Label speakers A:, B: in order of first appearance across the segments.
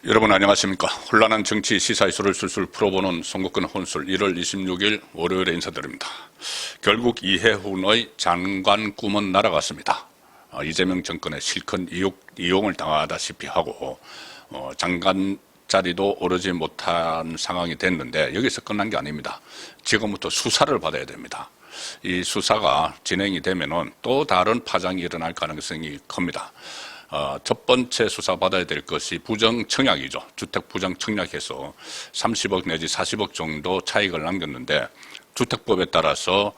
A: 여러분 안녕하십니까. 혼란한 정치 시사 이슈를 술술 풀어보는 송국근 혼술 1월 26일 월요일에 인사드립니다. 결국 이해훈의 장관 꿈은 날아갔습니다. 이재명 정권의 실컷 이용을 당하다시피 하고 장관 자리도 오르지 못한 상황이 됐는데 여기서 끝난 게 아닙니다. 지금부터 수사를 받아야 됩니다. 이 수사가 진행이 되면은 또 다른 파장이 일어날 가능성이 큽니다. 첫 번째 수사받아야 될 것이 부정청약이죠. 주택 부정청약해서 30억 내지 40억 정도 차익을 남겼는데 주택법에 따라서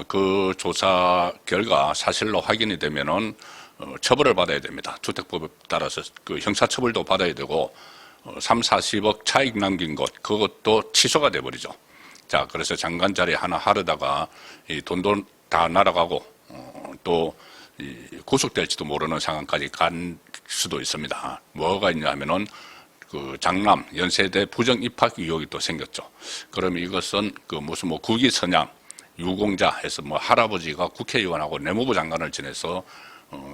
A: 그 조사 결과 사실로 확인이 되면은 처벌을 받아야 됩니다. 주택법에 따라서 그 형사처벌도 받아야 되고 3, 40억 차익 남긴 것 그것도 취소가 돼버리죠. 자, 그래서 장관 자리 하나 하려다가 이 돈도 다 날아가고 또 구속될지도 모르는 상황까지 간 수도 있습니다. 뭐가 있냐 하면은 그 장남 연세대 부정 입학 의혹이 또 생겼죠. 그러면 이것은 그 무슨 뭐 국위선양 유공자 해서 뭐 할아버지가 국회의원하고 내무부 장관을 지내서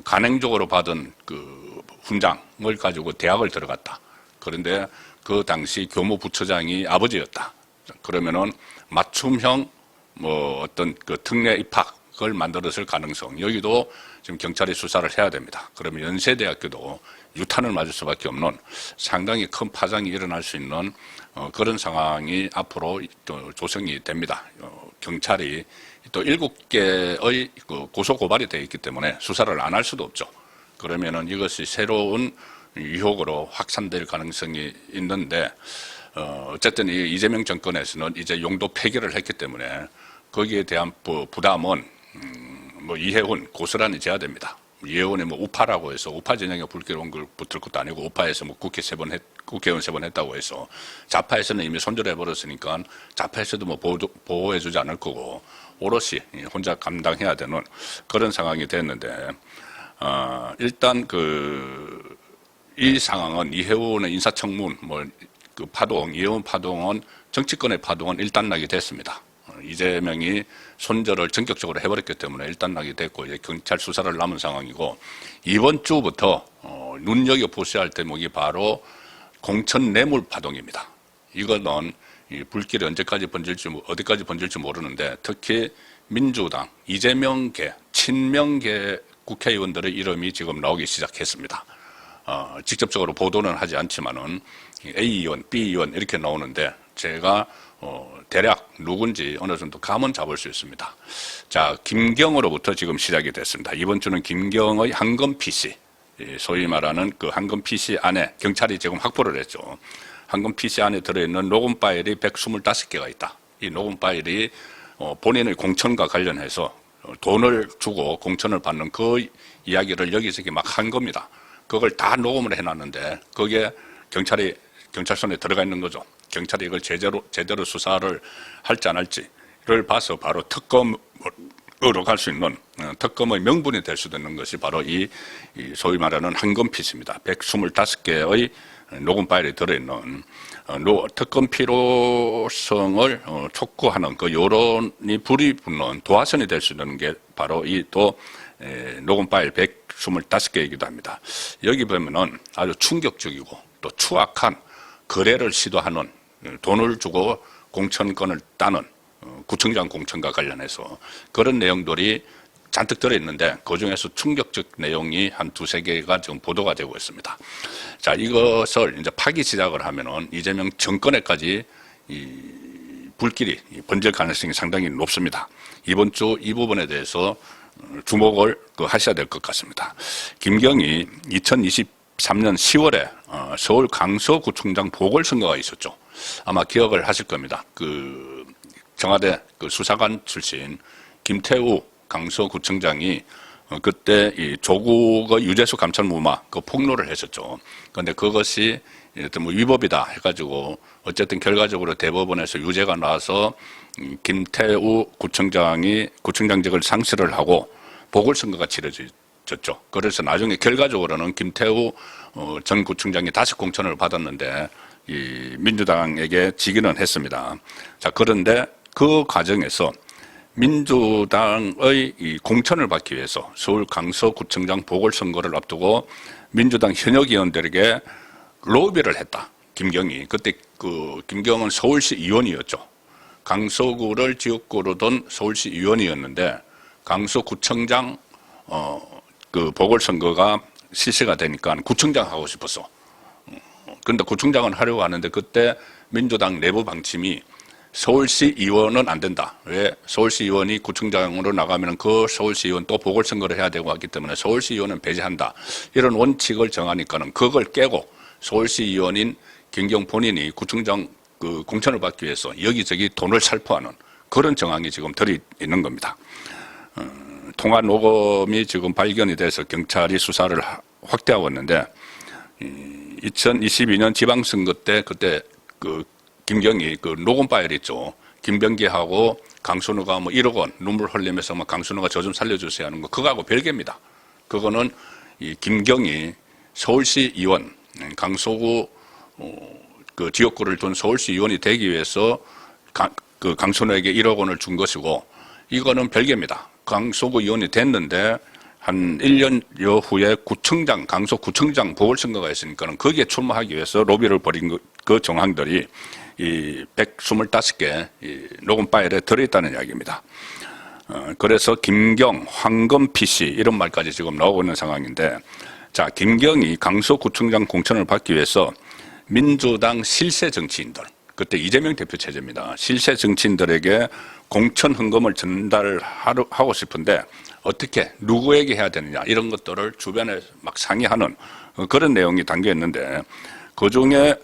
A: 간행적으로 받은 그 훈장을 가지고 대학을 들어갔다. 그런데 그 당시 교무부처장이 아버지였다. 그러면은 맞춤형 뭐 어떤 그 특례 입학을 만들었을 가능성 여기도 지금 경찰이 수사를 해야 됩니다. 그러면 연세대학교도 유탄을 맞을 수밖에 없는 상당히 큰 파장이 일어날 수 있는 그런 상황이 앞으로 또 조성이 됩니다. 경찰이 또 7개의 그 고소 고발이 되어 있기 때문에 수사를 안 할 수도 없죠. 그러면은 이것이 새로운 유혹으로 확산될 가능성이 있는데 어쨌든 이 이재명 정권에서는 이제 용도 폐기를 했기 때문에 거기에 대한 부담은 뭐 이해훈 고스란히 져야 됩니다. 이해훈이 뭐 우파라고 해서 우파 진영에 불길 온 걸 붙을 것도 아니고 우파에서 뭐 국회의원 3번 했다고 해서 좌파에서는 이미 손절해 버렸으니까 좌파에서도 뭐 보호해주지 않을 거고 오롯이 혼자 감당해야 되는 그런 상황이 됐는데 일단 이 상황은 이해훈의 인사청문 그 파동 이해훈 파동은 정치권의 파동은 일단락이 됐습니다. 이재명이 손절을 전격적으로 해버렸기 때문에 일단락이 됐고 이제 경찰 수사를 남은 상황이고 이번 주부터 눈여겨보셔야 할 대목이 바로 공천 뇌물 파동입니다. 이거는 이 불길이 언제까지 번질지 어디까지 번질지 모르는데 특히 민주당 이재명계 친명계 국회의원들의 이름이 지금 나오기 시작했습니다. 직접적으로 보도는 하지 않지만은 A 의원, B 의원 이렇게 나오는데 제가 대략 누군지 어느 정도 감은 잡을 수 있습니다. 자, 김경으로부터 지금 시작이 됐습니다. 이번 주는 김경의 황금 PC, 소위 말하는 그 황금 PC 안에 경찰이 지금 확보를 했죠. 황금 PC 안에 들어있는 녹음 파일이 125개가 있다. 이 녹음 파일이 본인의 공천과 관련해서 돈을 주고 공천을 받는 그 이야기를 여기저기 막 한 겁니다. 그걸 다 녹음을 해놨는데 거기에 경찰 손에 들어가 있는 거죠. 경찰이 이걸 제대로 수사를 할지 안 할지를 봐서 바로 특검으로 갈 수 있는 특검의 명분이 될 수 있는 것이 바로 이 소위 말하는 황금 PC입니다. 125개의 녹음 파일이 들어있는 특검 필요성을 촉구하는 그 여론이 불이 붙는 도화선이 될 수 있는 게 바로 이 또 녹음 파일 125개이기도 합니다. 여기 보면은 아주 충격적이고 또 추악한 거래를 시도하는 돈을 주고 공천권을 따는 구청장 공천과 관련해서 그런 내용들이 잔뜩 들어있는데 그중에서 충격적 내용이 한 2-3개가 지금 보도가 되고 있습니다. 자, 이것을 이제 파기 시작을 하면은 이재명 정권에까지 이 불길이 번질 가능성이 상당히 높습니다. 이번 주 이 부분에 대해서 주목을 하셔야 될 것 같습니다. 김경이 2023년 10월에 서울 강서구청장 보궐선거가 있었죠. 아마 기억을 하실 겁니다. 그 청와대 그 수사관 출신 김태우 강서구청장이 그때 이 조국의 유재수 감찰 무마 그 폭로를 했었죠. 그런데 그것이 뭐 위법이다 해가지고 어쨌든 결과적으로 대법원에서 유죄가 나와서 김태우 구청장이 구청장직을 상실을 하고 보궐선거가 치러졌죠. 그래서 나중에 결과적으로는 김태우 전 구청장이 다시 공천을 받았는데 이 민주당에게 지기는 했습니다. 자, 그런데 그 과정에서 민주당의 이 공천을 받기 위해서 서울 강서구청장 보궐선거를 앞두고 민주당 현역 의원들에게 로비를 했다. 김경이. 그때 김경은 서울시 의원이었죠. 강서구를 지역구로 둔 서울시 의원이었는데 강서구청장 보궐선거가 실시가 되니까 구청장 하고 싶었어. 그런데 구청장은 하려고 하는데 그때 민주당 내부 방침이 서울시 의원은 안 된다. 왜? 서울시 의원이 구청장으로 나가면 그 서울시 의원 또 보궐선거를 해야 되고 하기 때문에 서울시 의원은 배제한다. 이런 원칙을 정하니까는 그걸 깨고 서울시 의원인 김경 본인이 구청장 공천을 받기 위해서 여기저기 돈을 살포하는 그런 정황이 지금 들어있는 겁니다. 통화 녹음이 지금 발견이 돼서 경찰이 수사를 확대하고 있는데 2022년 지방선거 때 그때 김경이 녹음 파일 있죠. 김병기하고 강순우가 1억 원 눈물 흘리면서 강순우가 저 좀 살려주세요 하는 거 그거하고 별개입니다. 그거는 이 김경이 서울시 의원 강서구 지역구를 둔 서울시 의원이 되기 위해서 강순우에게 1억 원을 준 것이고 이거는 별개입니다. 강서구 의원이 됐는데 한 1년 여후에 강서구청장 보궐선거가 있으니까는 거기에 출마하기 위해서 로비를 벌인 그 정황들이 이 125개 녹음 파일에 들어있다는 이야기입니다. 그래서 김경, 황금 PC 이런 말까지 지금 나오고 있는 상황인데 자, 김경이 강서구청장 공천을 받기 위해서 민주당 실세 정치인들 그때 이재명 대표 체제입니다. 실세 정치인들에게 공천 헌금을 전달하고 싶은데 어떻게 누구에게 해야 되느냐 이런 것들을 주변에 막 상의하는 그런 내용이 담겨 있는데 그중에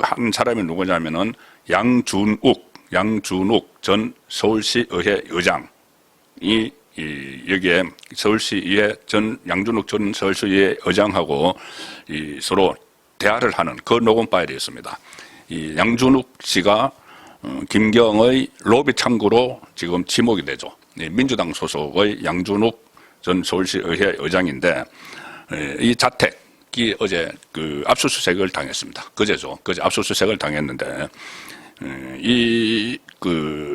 A: 한 사람이 누구냐면은 양준욱 전 서울시 의회 의장이 여기에 서울시의회 양준욱 전 서울시의회 의장하고 서로 대화를 하는 그 녹음 파일이 있습니다. 이 양준욱 씨가 김경의 로비 참고로 지금 지목이 되죠. 민주당 소속의 양준욱 전 서울시의회 의장인데 이 자택이 어제 압수수색을 당했습니다. 그제죠. 그제 압수수색을 당했는데 이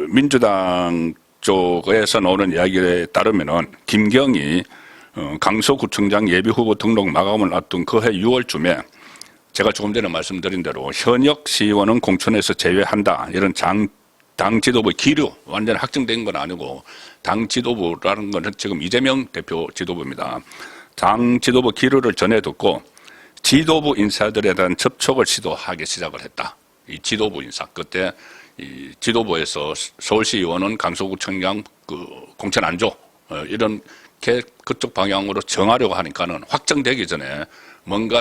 A: 민주당 쪽에서 나오는 이야기에 따르면은 김경이 강서구청장 예비후보 등록 마감을 앞둔 그해 6월쯤에 제가 조금 전에 말씀드린 대로 현역 시의원은 공천에서 제외한다. 이런 당 지도부의 기류, 완전히 확정된 건 아니고 당 지도부라는 것은 지금 이재명 대표 지도부입니다. 당 지도부 기류를 전해 듣고 지도부 인사들에 대한 접촉을 시도하기 시작을 했다. 이 지도부 인사. 그때 이 지도부에서 서울시 의원은 강서구청장 공천 안 줘. 이렇게 그쪽 방향으로 정하려고 하니까는 확정되기 전에 뭔가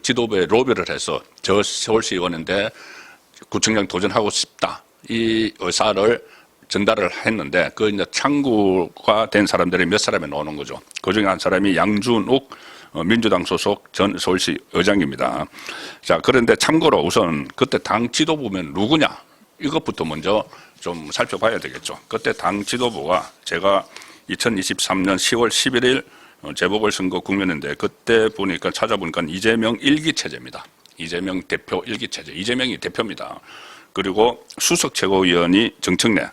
A: 지도부에 로비를 해서 저 서울시 의원인데 구청장 도전하고 싶다. 이 의사를 전달을 했는데 이제 창구가 된 사람들이 몇 사람이 나오는 거죠. 그중에 한 사람이 양준욱 민주당 소속 전 서울시 의장입니다. 자, 그런데 참고로 우선 그때 당 지도부면 누구냐? 이것부터 먼저 좀 살펴봐야 되겠죠. 그때 당 지도부가 제가 2023년 10월 11일 재보궐선거 국면인데 그때 찾아보니까 이재명 1기 체제입니다. 이재명 대표 1기 체제. 이재명이 대표입니다. 그리고 수석 최고위원이 정청래,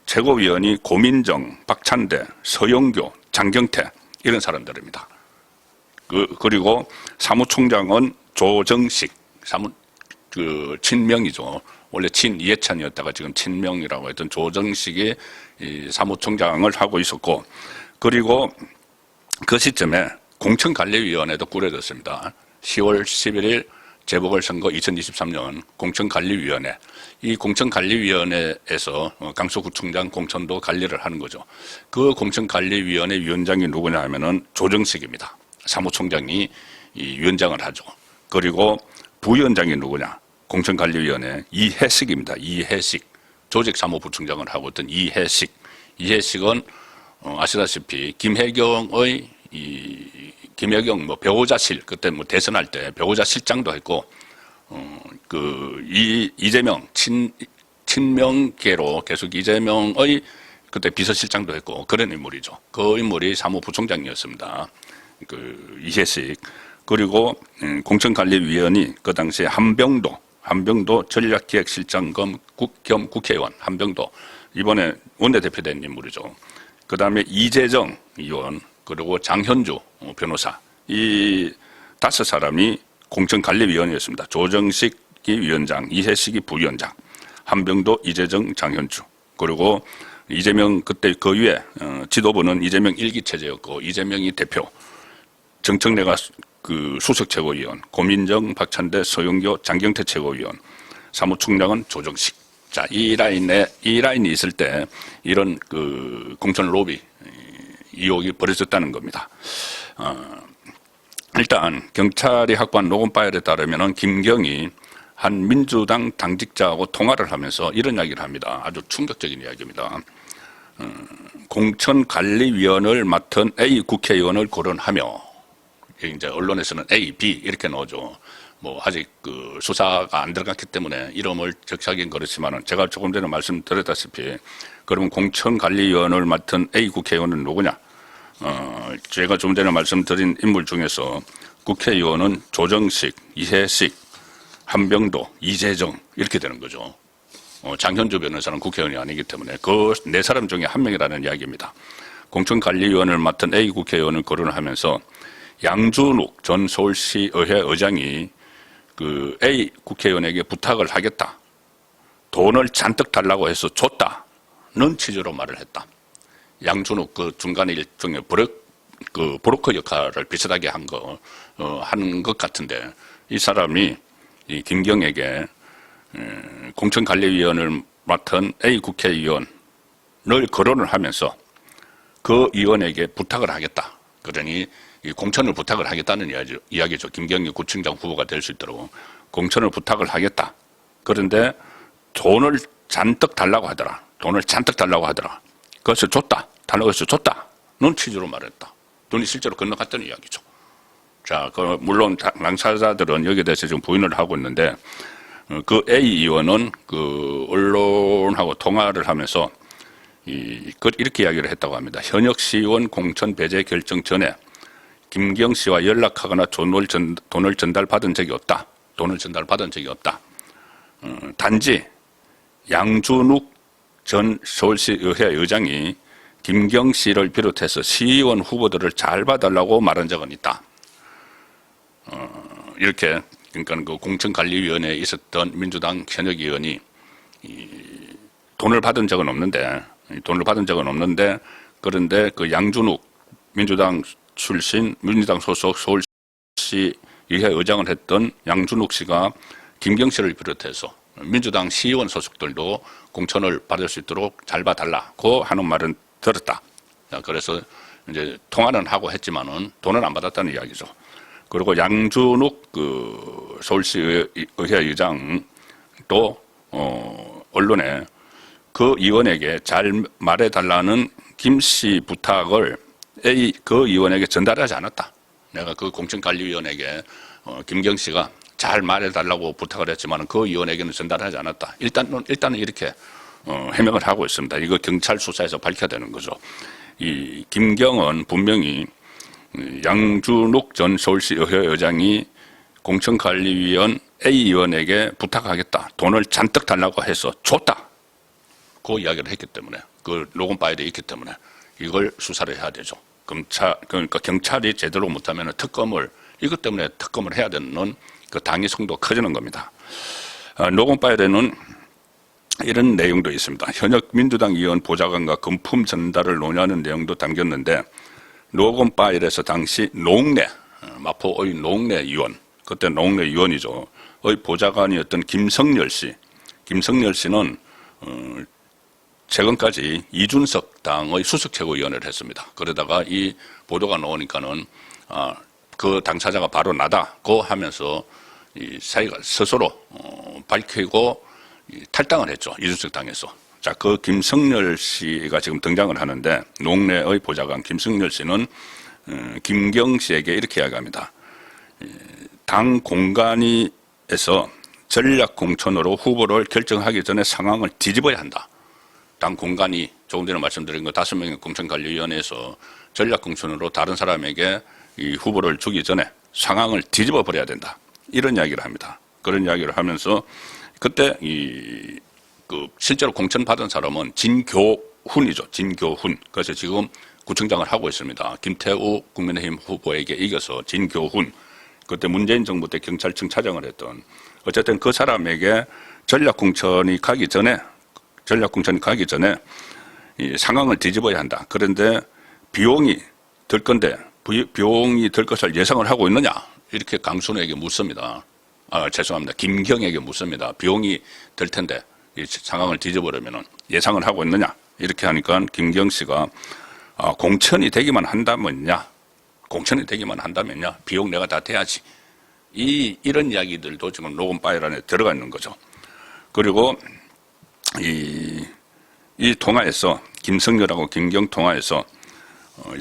A: 최고위원이 고민정, 박찬대, 서영교, 장경태 이런 사람들입니다. 그리고 사무총장은 조정식, 친명이죠. 원래 친이해찬이었다가 지금 친명이라고 했던 조정식이 이 사무총장을 하고 있었고, 그리고 그 시점에 공천관리위원회도 꾸려졌습니다. 10월 11일 재보궐선거 2023년 공천관리위원회. 이 공천관리위원회에서 강서구청장 공천도 관리를 하는 거죠. 그 공천관리위원회 위원장이 누구냐 하면은 조정식입니다. 사무총장이 이 위원장을 하죠. 그리고 부위원장이 누구냐? 공천관리위원회 이해식입니다. 이해식. 조직사무부총장을 하고 있던 이해식. 이해식은 아시다시피 김혜경 배우자실, 그때 대선할 때 배우자 실장도 했고, 이재명, 친명계로 계속 이재명의 그때 비서실장도 했고, 그런 인물이죠. 그 인물이 사무부총장이었습니다. 이해식. 그리고 공천관리위원이 그 당시에 한병도 전략기획실장 겸 국회의원, 한병도. 이번에 원내대표 된 인물이죠. 그 다음에 이재정 의원, 그리고 장현주 변호사. 이 5사람이 공천관리위원회였습니다. 조정식이 위원장, 이해식이 부위원장, 한병도, 이재정, 장현주. 그리고 이재명 그때 그 위에 지도부는 이재명 일기 체제였고 이재명이 대표, 정청래가 그 수석 최고위원, 고민정, 박찬대, 서영교, 장경태 최고위원, 사무총장은 조정식. 자, 이 라인이 있을 때 이런 그 공천 로비 의혹이 벌어졌다는 겁니다. 일단 경찰이 확보한 녹음 파일에 따르면 김경이 한 민주당 당직자하고 통화를 하면서 이런 이야기를 합니다. 아주 충격적인 이야기입니다. 공천관리위원을 맡은 A 국회의원을 거론하며, 이제 언론에서는 A, B 이렇게 나오죠. 뭐 아직 그 수사가 안 들어갔기 때문에 이름을 적시하기는 그렇지만은 제가 조금 전에 말씀드렸다시피 그러면 공천관리위원을 맡은 A 국회의원은 누구냐? 제가 좀 전에 말씀드린 인물 중에서 국회의원은 조정식, 이해식, 한병도, 이재정 이렇게 되는 거죠. 장현주 변호사는 국회의원이 아니기 때문에 그 네 사람 중에 한 명이라는 이야기입니다. 공천관리위원을 맡은 A 국회의원을 거론하면서 양준욱 전 서울시 의회 의장이 그 A 국회의원에게 부탁을 하겠다. 돈을 잔뜩 달라고 해서 줬다는 취지로 말을 했다. 양준욱 그 중간에 일종의 브로커 역할을 비슷하게 한 것 같은데 이 사람이 이 김경에게 공천관리위원을 맡은 A 국회의원을 거론을 하면서 그 의원에게 부탁을 하겠다. 그러니 이 공천을 부탁을 하겠다는 이야기죠. 김경이 구청장 후보가 될 수 있도록 공천을 부탁을 하겠다. 그런데 돈을 잔뜩 달라고 하더라. 돈을 잔뜩 달라고 하더라. 그래서 줬다. 달라고 해서 줬다는 취지로 말했다. 돈이 실제로 건너갔다는 이야기죠. 자, 물론 당사자들은 여기에 대해서 지금 부인을 하고 있는데 그 A 의원은 그 언론하고 통화를 하면서 이렇게 이야기를 했다고 합니다. 현역 시의원 공천 배제 결정 전에 김경 씨와 연락하거나 돈을 전달받은 적이 없다. 돈을 전달받은 적이 없다. 단지 양준욱 전 서울시 의회 의장이 김경 씨를 비롯해서 시의원 후보들을 잘 봐달라고 말한 적은 있다. 이렇게 그러니까 그 공천관리위원회에 있었던 민주당 현역 의원이 돈을 받은 적은 없는데 그런데 그 양준욱 민주당 출신 민주당 소속 서울시 의회 의장을 했던 양준욱 씨가 김경 씨를 비롯해서 민주당 시의원 소속들도 공천을 받을 수 있도록 잘 봐달라고 하는 말은 들었다. 그래서 이제 통화는 하고 했지만은 돈은 안 받았다는 이야기죠. 그리고 양준욱 그 서울시 의회 의장도 언론에 그 의원에게 잘 말해달라는 김 씨 부탁을 그 의원에게 전달하지 않았다. 내가 그 공천관리위원에게 김경 씨가 잘 말해달라고 부탁을 했지만 그 의원에게는 전달하지 않았다. 일단은 이렇게 해명을 하고 있습니다. 이거 경찰 수사에서 밝혀야 되는 거죠. 이 김경은 분명히 양준욱 전 서울시 의회 의장이 공천관리위원 A 의원에게 부탁하겠다. 돈을 잔뜩 달라고 해서 줬다. 그 이야기를 했기 때문에 그 녹음 파일이 있기 때문에 이걸 수사를 해야 되죠. 그러니까 경찰이 제대로 못하면 이것 때문에 특검을 해야 되는 그 당위성도 커지는 겁니다. 녹음 파일에는 이런 내용도 있습니다. 현역 민주당 의원 보좌관과 금품 전달을 논의하는 내용도 담겼는데 녹음 파일에서 당시 마포의 농내 의원, 그때 농내 의원이죠. 의 보좌관이었던 김성열 씨는 최근까지 이준석 당의 수석 최고위원을 했습니다. 그러다가 이 보도가 나오니까는 그 당사자가 바로 나다고 하면서 이 사이가 스스로 밝히고 탈당을 했죠. 이준석 당에서. 자, 그 김성열 씨가 지금 등장을 하는데 농내의 보좌관 김성열 씨는 김경 씨에게 이렇게 이야기합니다. 당 공간위에서 전략 공천으로 후보를 결정하기 전에 상황을 뒤집어야 한다. 당 공간위 조금 전에 말씀드린 거 5명의 공천관리위원회에서 전략 공천으로 다른 사람에게 이 후보를 주기 전에 상황을 뒤집어 버려야 된다. 이런 이야기를 합니다. 그런 이야기를 하면서 그때 실제로 공천 받은 사람은 진교훈이죠. 진교훈. 그래서 지금 구청장을 하고 있습니다. 김태우 국민의힘 후보에게 이겨서 진교훈 그때 문재인 정부 때 경찰청 차장을 했던, 어쨌든 그 사람에게 전략공천이 가기 전에 이 상황을 뒤집어야 한다. 그런데 비용이 들 건데 비용이 들 것을 예상을 하고 있느냐? 이렇게 강순우에게 묻습니다. 죄송합니다. 김경에게 묻습니다. 비용이 들 텐데 이 상황을 뒤집어버리면 예상을 하고 있느냐? 이렇게 하니까 김경 씨가 공천이 되기만 한다면야, 비용 내가 다 대야지. 이런 이야기들도 지금 녹음 파일 안에 들어가 있는 거죠. 그리고 이 통화에서 김성렬하고 김경 통화에서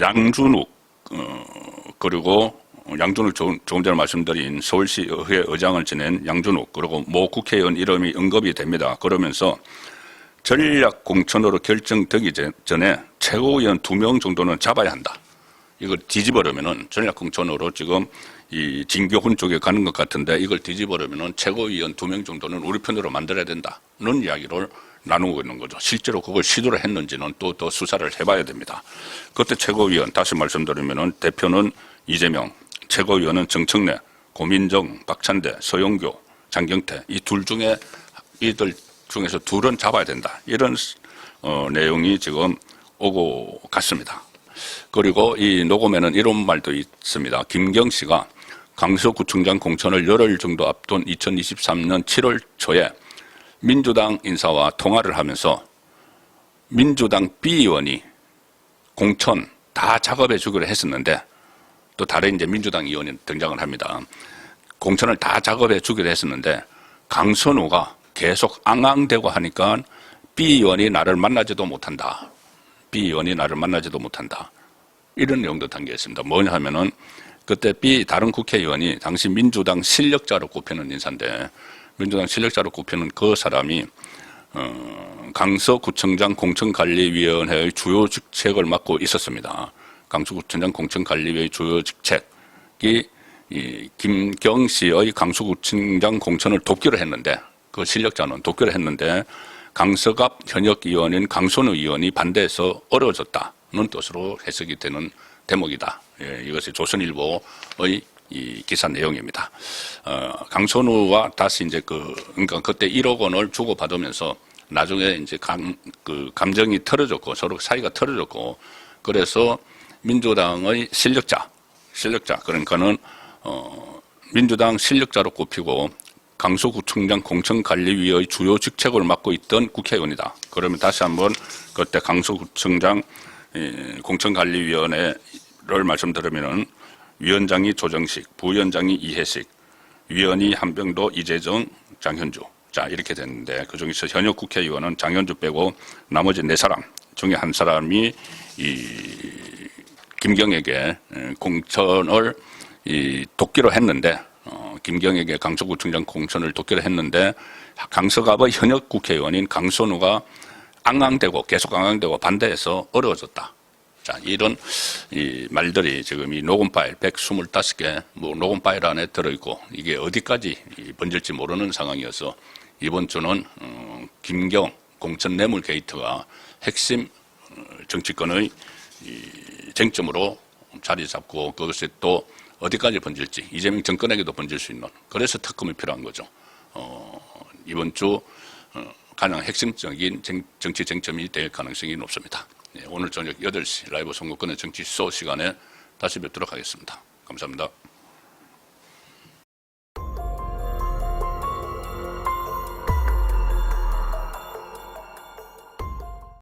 A: 양준욱 그리고 양준욱 조금 전에 말씀드린 서울시 의회 의장을 지낸 양준욱 그리고 모 국회의원 이름이 언급이 됩니다. 그러면서 전략 공천으로 결정되기 전에 최고위원 2명 정도는 잡아야 한다. 이걸 뒤집어려면은 전략 공천으로 지금 이 진교훈 쪽에 가는 것 같은데 이걸 뒤집어려면은 최고위원 2명 정도는 우리 편으로 만들어야 된다는 이야기를 나누고 있는 거죠. 실제로 그걸 시도를 했는지는 또 수사를 해봐야 됩니다. 그때 최고위원 다시 말씀드리면은 대표는 이재명, 최고위원은 정청래, 고민정, 박찬대, 서영교, 장경태 이 둘 중에 이들 중에서 둘은 잡아야 된다. 이런 내용이 지금 오고 갔습니다. 그리고 이 녹음에는 이런 말도 있습니다. 김경 씨가 강서구청장 공천을 열흘 정도 앞둔 2023년 7월 초에 민주당 인사와 통화를 하면서 민주당 B의원이 공천 다 작업해 주기로 했었는데 또 다른 이제 민주당 의원이 등장을 합니다. 공천을 다 작업해 주기로 했었는데 강선우가 계속 앙앙대고 하니까 B의원이 나를 만나지도 못한다. 이런 내용도 담겨 있습니다. 뭐냐 하면은 그때 다른 국회의원이 당시 민주당 실력자로 꼽히는 인사인데 민주당 실력자로 꼽히는 그 사람이 강서구청장 공천관리위원회의 주요 직책을 맡고 있었습니다. 강서구청장 공천관리위의 주요 직책이 이 김경 씨의 강서구청장 공천을 돕기로 했는데 그 실력자는 돕기로 했는데 강서갑 현역 의원인 강선우 의원이 반대해서 어려워졌다는 뜻으로 해석이 되는 대목이다. 이것이 조선일보의 이 기사 내용입니다. 강선우와 다시 이제 그러니까 그때 1억 원을 주고 받으면서 나중에 이제 감정이 틀어졌고 서로 사이가 틀어졌고 그래서 민주당의 실력자 그러니까는 민주당 실력자로 꼽히고 강서구청장 공천관리위의 주요 직책을 맡고 있던 국회의원이다. 그러면 다시 한번 그때 강서구청장 공천관리위원회를 말씀드리면은 위원장이 조정식, 부위원장이 이해식, 위원이 한병도, 이재정, 장현주. 자, 이렇게 됐는데 그 중에서 현역 국회의원은 장현주 빼고 나머지 4사람 중에 한 사람이 김경에게 공천을 돕기로 했는데 김경에게 강서구청장 공천을 돕기로 했는데 강서갑의 현역 국회의원인 강선우가 계속 앙앙대고 반대해서 어려워졌다. 자, 이런 이 말들이 지금 이 녹음 파일 125개 녹음 파일 안에 들어있고 이게 어디까지 번질지 모르는 상황이어서 이번 주는 김경 공천 뇌물 게이트가 핵심 정치권의 쟁점으로 자리 잡고 그것이 또 어디까지 번질지 이재명 정권에게도 번질 수 있는 그래서 특검이 필요한 거죠. 이번 주 가장 핵심적인 정치 쟁점이 될 가능성이 높습니다. 오늘 저녁 8시 라이브 선거권의 정치 소 시간에 다시 뵙도록 하겠습니다. 감사합니다.